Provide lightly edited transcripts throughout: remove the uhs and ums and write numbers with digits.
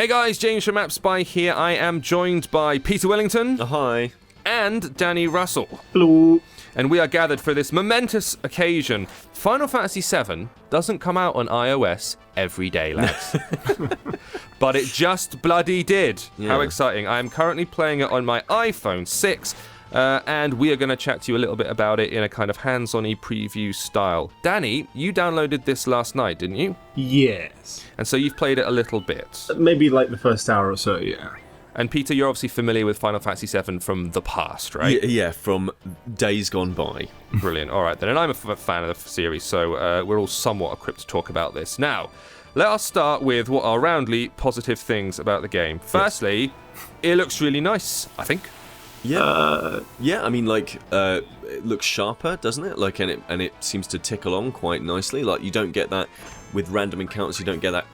Hey guys, James from AppSpy here. I am joined by Peter Wellington. Hi. And Danny Russell. Hello. And we are gathered for this momentous occasion. Final Fantasy VII doesn't come out on iOS every day, lads. But it just bloody did. Yeah. How exciting. I am currently playing it on my iPhone 6. And we are going to chat to you a little bit about it in a kind of hands-on-y preview style. Danny, you downloaded this last night, didn't you? Yes. And so you've played it a little bit. Maybe like the first hour or so, yeah. And Peter, you're obviously familiar with Final Fantasy VII from the past, right? Yeah, from days gone by. Brilliant. All right, then. And I'm a fan of the series, so we're all somewhat equipped to talk about this. Now, let us start with what are roundly positive things about the game. Firstly, it looks really nice, I think. Yeah, I mean, like, it looks sharper, doesn't it? Like, and it seems to tick along quite nicely. Like, you don't get that with random encounters. You don't get that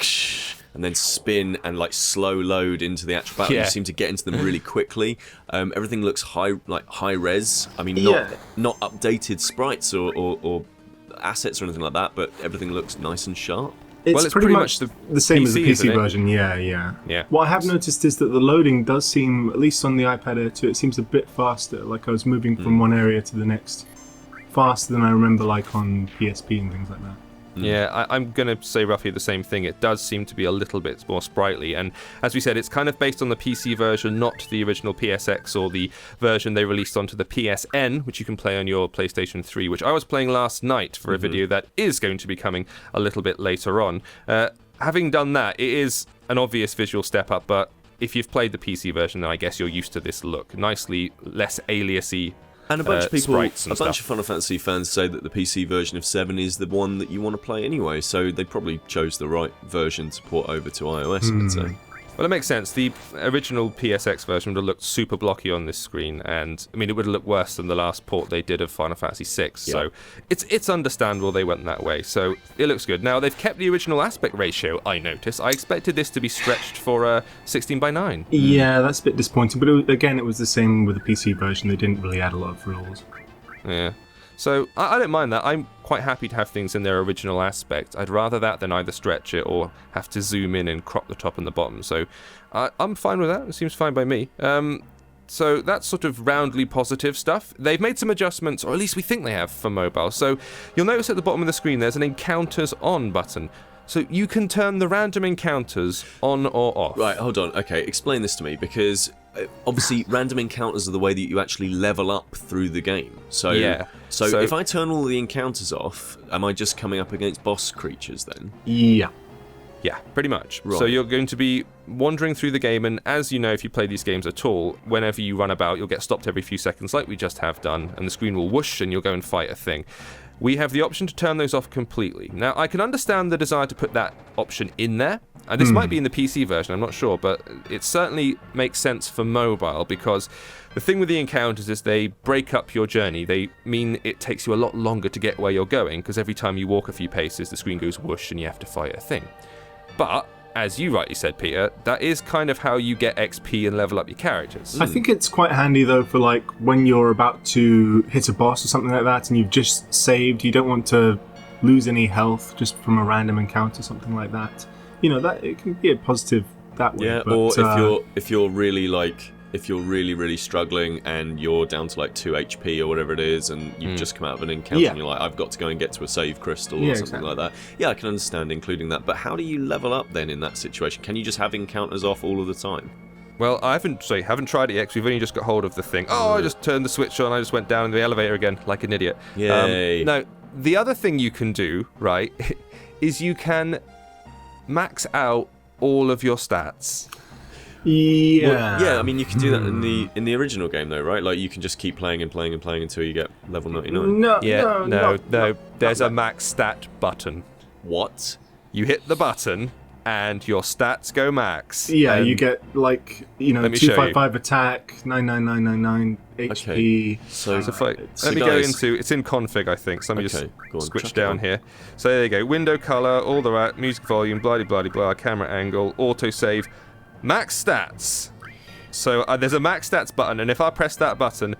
and then spin and like slow load into the actual battle. You seem to get into them really quickly. Everything looks high res. I mean, not updated sprites or assets or anything like that, but everything looks nice and sharp. It's pretty much the same as the PC version, yeah. What I have noticed is that the loading does seem, at least on the iPad Air 2, it seems a bit faster. Like I was moving from one area to the next faster than I remember like on PSP and things like that. Yeah, I'm going to say roughly the same thing. It does seem to be a little bit more sprightly. And as we said, it's kind of based on the PC version, not the original PSX or the version they released onto the PSN, which you can play on your PlayStation 3, which I was playing last night for a video that is going to be coming a little bit later on. Having done that, it is an obvious visual step up, but if you've played the PC version, then I guess you're used to this look. Nicely less aliasy. And a bunch of people, bunch of Final Fantasy fans say that the PC version of 7 is the one that you want to play anyway, so they probably chose the right version to port over to iOS, I would say. Well, it makes sense. The original PSX version would have looked super blocky on this screen, and I mean, it would have looked worse than the last port they did of Final Fantasy VI. So it's understandable they went that way. So it looks good. Now they've kept the original aspect ratio. I noticed. I expected this to be stretched for 16:9. Yeah, that's a bit disappointing. But it was the same with the PC version. They didn't really add a lot of rules. Yeah. So I don't mind that. I'm quite happy to have things in their original aspect. I'd rather that than either stretch it or have to zoom in and crop the top and the bottom. So I'm fine with that. It seems fine by me. So that's sort of roundly positive stuff. They've made some adjustments, or at least we think they have, for mobile. So you'll notice at the bottom of the screen there's an encounters on button. So you can turn the random encounters on or off. Right, hold on. Okay, explain this to me, because obviously random encounters are the way that you actually level up through the game. So if I turn all the encounters off, am I just coming up against boss creatures then? Yeah. Yeah, pretty much. Right. So you're going to be wandering through the game, and as you know, if you play these games at all, whenever you run about, you'll get stopped every few seconds like we just have done, and the screen will whoosh and you'll go and fight a thing. We have the option to turn those off completely. Now, I can understand the desire to put that option in there. This might be in the PC version, I'm not sure, but it certainly makes sense for mobile, because the thing with the encounters is they break up your journey. They mean it takes you a lot longer to get where you're going, because every time you walk a few paces, the screen goes whoosh and you have to fight a thing. But, as you rightly said, Peter, that is kind of how you get XP and level up your characters. I think it's quite handy, though, for like when you're about to hit a boss or something like that and you've just saved, you don't want to lose any health just from a random encounter, something like that. You know, that it can be a positive that way. Yeah, but, or if you're really struggling and you're down to like 2 HP or whatever it is, and you've just come out of an encounter and you're like, I've got to go and get to a save crystal or something like that. Yeah, I can understand including that. But how do you level up then in that situation? Can you just have encounters off all of the time? Well, I haven't tried it yet, because we've only just got hold of the thing. I just turned the switch on, I just went down in the elevator again like an idiot. Yay. Now, the other thing you can do, right, is you can max out all of your stats. Yeah. Well, yeah, I mean, you can do that in the original game, though, right? Like, you can just keep playing and playing and playing until you get level 99. No. There's a max stat button. What? You hit the button, and your stats go max. Yeah, you get, like, 255 attack, 99999 HP. Okay. Let me go into... It's in config, I think. So let me just switch down here. So there you go. Window color, all the right, music volume, blah, camera angle, autosave, max stats. So there's a max stats button, and if I press that button,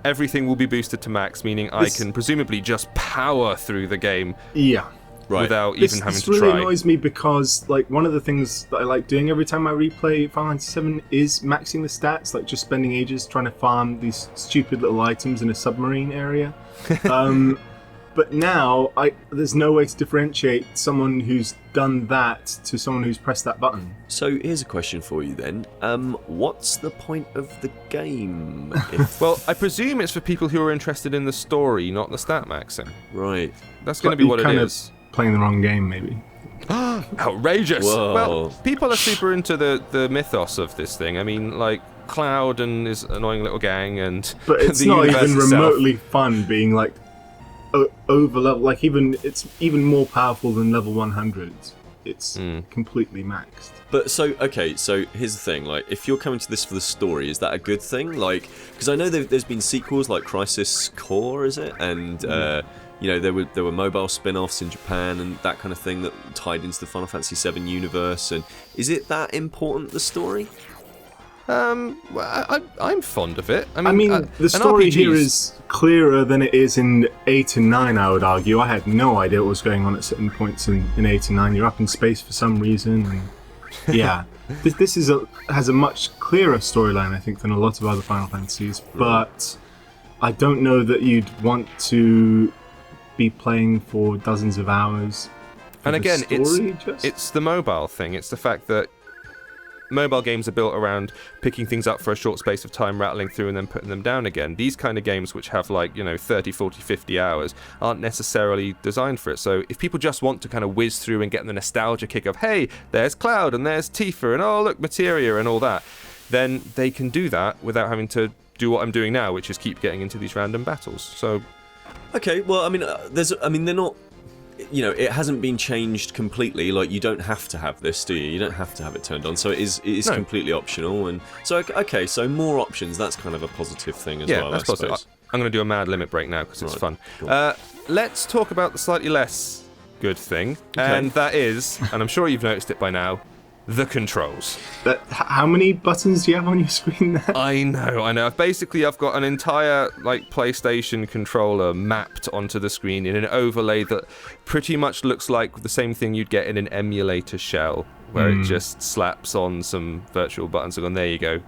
everything will be boosted to max, meaning I can presumably just power through the game. Yeah. without even having this to really try. annoys me because like one of the things that I like doing every time I replay Final Fantasy VII is maxing the stats, like just spending ages trying to farm these stupid little items in a submarine area. But now there's no way to differentiate someone who's done that to someone who's pressed that button. So here's a question for you then. What's the point of the game? Well, I presume it's for people who are interested in the story, not the stat maxing. Right. That's going to be what it is. Playing the wrong game, maybe. Outrageous! Whoa. Well, people are super into the mythos of this thing. I mean, like, Cloud and his annoying little gang and But it's the not universe even itself. remotely fun being like over level, like it's even more powerful than level 100. It's completely maxed. But so here's the thing, like, if you're coming to this for the story, is that a good thing? Like, because I know there's been sequels like Crisis Core, is it? And there were mobile spin-offs in Japan and that kind of thing that tied into the Final Fantasy VII universe. And is it that important, the story? I'm fond of it. I mean the story here is clearer than it is in 8 and 9, I would argue. I had no idea what was going on at certain points in 8 and 9. You're up in space for some reason. And yeah, this has a much clearer storyline, I think, than a lot of other Final Fantasies. But I don't know that you'd want to be playing for dozens of hours. And again, it's the mobile thing. It's the fact that mobile games are built around picking things up for a short space of time, rattling through and then putting them down again. These kind of games which have 30, 40, 50 hours aren't necessarily designed for it. So if people just want to kind of whiz through and get the nostalgia kick of, hey, there's Cloud and there's Tifa and oh look, Materia and all that, then they can do that without having to do what I'm doing now, which is keep getting into these random battles. So okay, well, I mean, they're not. It hasn't been changed completely. Like, you don't have to have this, do you? You don't have to have it turned on. So it is completely optional. And so, okay, so more options. That's kind of a positive thing as well. That's positive. I'm going to do a mad limit break now because it's fun. Cool. Let's talk about the slightly less good thing, and that is, and I'm sure you've noticed it by now, the controls. How many buttons do you have on your screen there? I know. I've got an entire PlayStation controller mapped onto the screen in an overlay that pretty much looks like the same thing you'd get in an emulator shell, where it just slaps on some virtual buttons and there you go.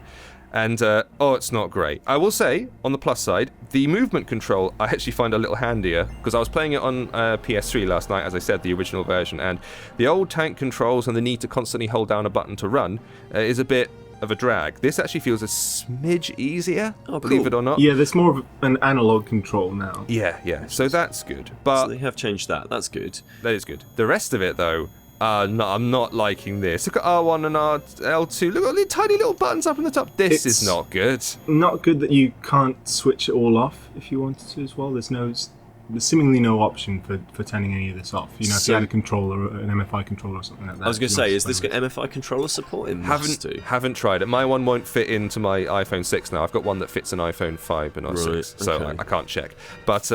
And, it's not great. I will say, on the plus side, the movement control I actually find a little handier, because I was playing it on PS3 last night, as I said, the original version, and the old tank controls and the need to constantly hold down a button to run is a bit of a drag. This actually feels a smidge easier, believe it or not. Yeah, there's more of an analog control now. Yeah, so that's good. But so they have changed that. That's good. That is good. The rest of it, though, no, I'm not liking this. Look at R1 and L2. Look at the tiny little buttons up on the top. This is not good. Not good that you can't switch it all off if you wanted to as well. There's seemingly no option for turning any of this off. If you had a controller, an MFI controller or something like that. I was going to say, is this got MFI controller support? Haven't tried it. My one won't fit into my iPhone 6 now. I've got one that fits an iPhone 5 and not 6, so I can't check. But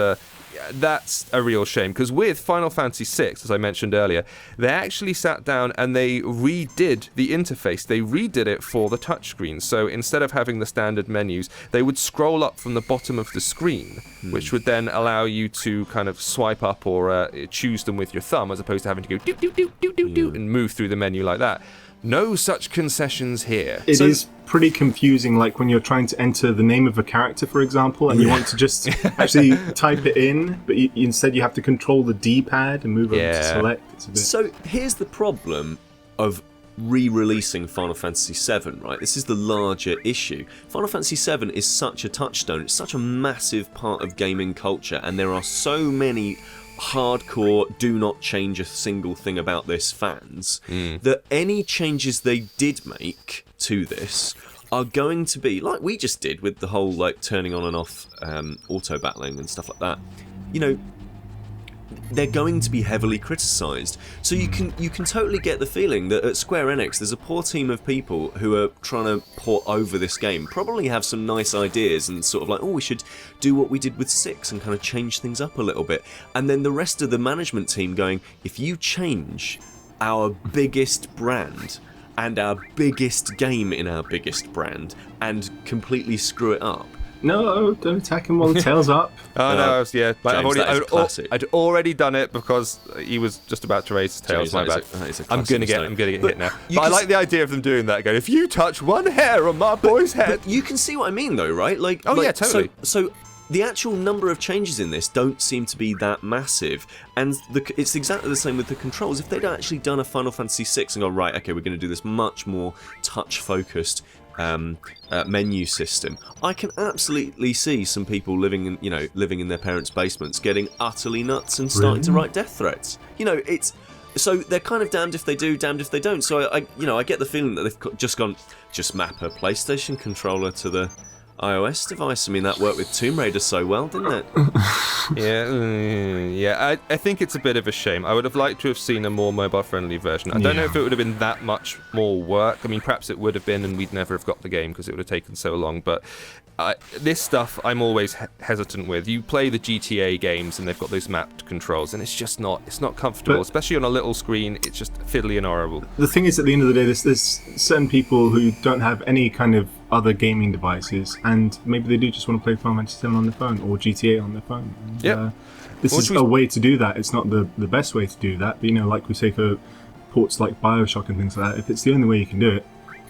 that's a real shame, because with Final Fantasy VI, as I mentioned earlier, they actually sat down and they redid the interface. They redid it for the touchscreen. So instead of having the standard menus, they would scroll up from the bottom of the screen, which would then allow you to kind of swipe up or choose them with your thumb, as opposed to having to go do do do do do do and move through the menu like that. No such concessions here. It is pretty confusing, like when you're trying to enter the name of a character, for example, and you want to just actually type it in, but instead you have to control the D-pad and move over to select. It's a bit... So here's the problem of re-releasing Final Fantasy VII, right? This is the larger issue. Final Fantasy VII is such a touchstone. It's such a massive part of gaming culture, and there are so many hardcore, do not change a single thing about this fans, that any changes they did make to this are going to be, like we just did with the whole turning on and off auto battling and stuff like that, they're going to be heavily criticised. So you can totally get the feeling that at Square Enix there's a poor team of people who are trying to port over this game, probably have some nice ideas and sort of we should do what we did with 6 and kind of change things up a little bit. And then the rest of the management team going, if you change our biggest brand and our biggest game in our biggest brand and completely screw it up, No, don't attack him while the tail's up. Oh no, yeah. James, I'd already done it because he was just about to raise his tail. James, My bad. I'm gonna get hit now. But I like the idea of them doing that. Going, if you touch one hair on my boy's head, you can see what I mean, though, right? Yeah, totally. So the actual number of changes in this don't seem to be that massive, and it's exactly the same with the controls. If they'd actually done a Final Fantasy VI and gone, right, okay, we're going to do this much more touch-focused menu system, I can absolutely see some people living in their parents' basements getting utterly nuts and starting to write death threats. So they're kind of damned if they do, damned if they don't. So I get the feeling that they've just map a PlayStation controller to the iOS device. I mean, that worked with Tomb Raider so well, didn't it? Yeah. I think it's a bit of a shame. I would have liked to have seen a more mobile-friendly version. I don't know if it would have been that much more work. I mean, perhaps it would have been, and we'd never have got the game because it would have taken so long. But this stuff, I'm always hesitant with. You play the GTA games, and they've got those mapped controls, and it's just not comfortable, especially on a little screen. It's just fiddly and horrible. The thing is, at the end of the day, there's certain people who don't have any kind of other gaming devices, and maybe they do just want to play Final Fantasy VII on their phone or GTA on their phone. This is a way to do that. It's not the best way to do that, but like we say for ports like BioShock and things like that, if it's the only way you can do it,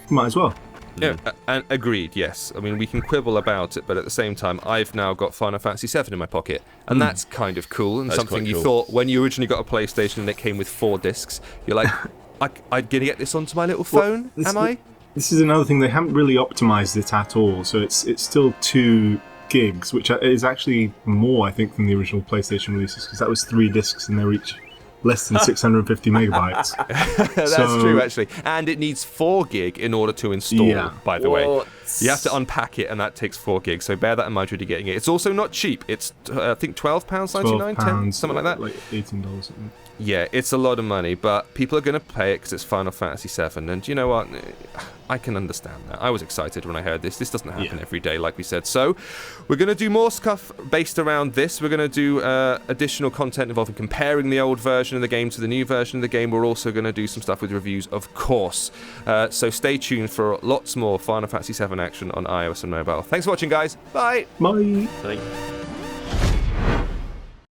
you might as well. Yeah, and agreed, yes. I mean, we can quibble about it, but at the same time, I've now got Final Fantasy VII in my pocket, and that's kind of cool, and that's something you thought when you originally got a PlayStation and it came with 4 discs, you're like, I'm going to get this onto my little phone, am I? This is another thing, they haven't really optimized it at all, so it's still 2 gigs, which is actually more, I think, than the original PlayStation releases, because that was 3 discs and they were each less than 650 megabytes. That's true, actually. And it needs 4 gig in order to install, by the way. You have to unpack it, and that takes 4 gigs, so bear that in mind when you're getting it. It's also not cheap. It's, I think, £12.99, £10, something like that. Like $18. Yeah, it's a lot of money, but people are going to pay it because it's Final Fantasy VII, and you know what? I can understand that. I was excited when I heard this. This doesn't happen every day, like we said. So we're going to do more stuff based around this. We're going to do additional content involving comparing the old version of the game to the new version of the game. We're also going to do some stuff with reviews, of course. So stay tuned for lots more Final Fantasy VII action on iOS and mobile. Thanks for watching, guys. Bye. Bye. Bye.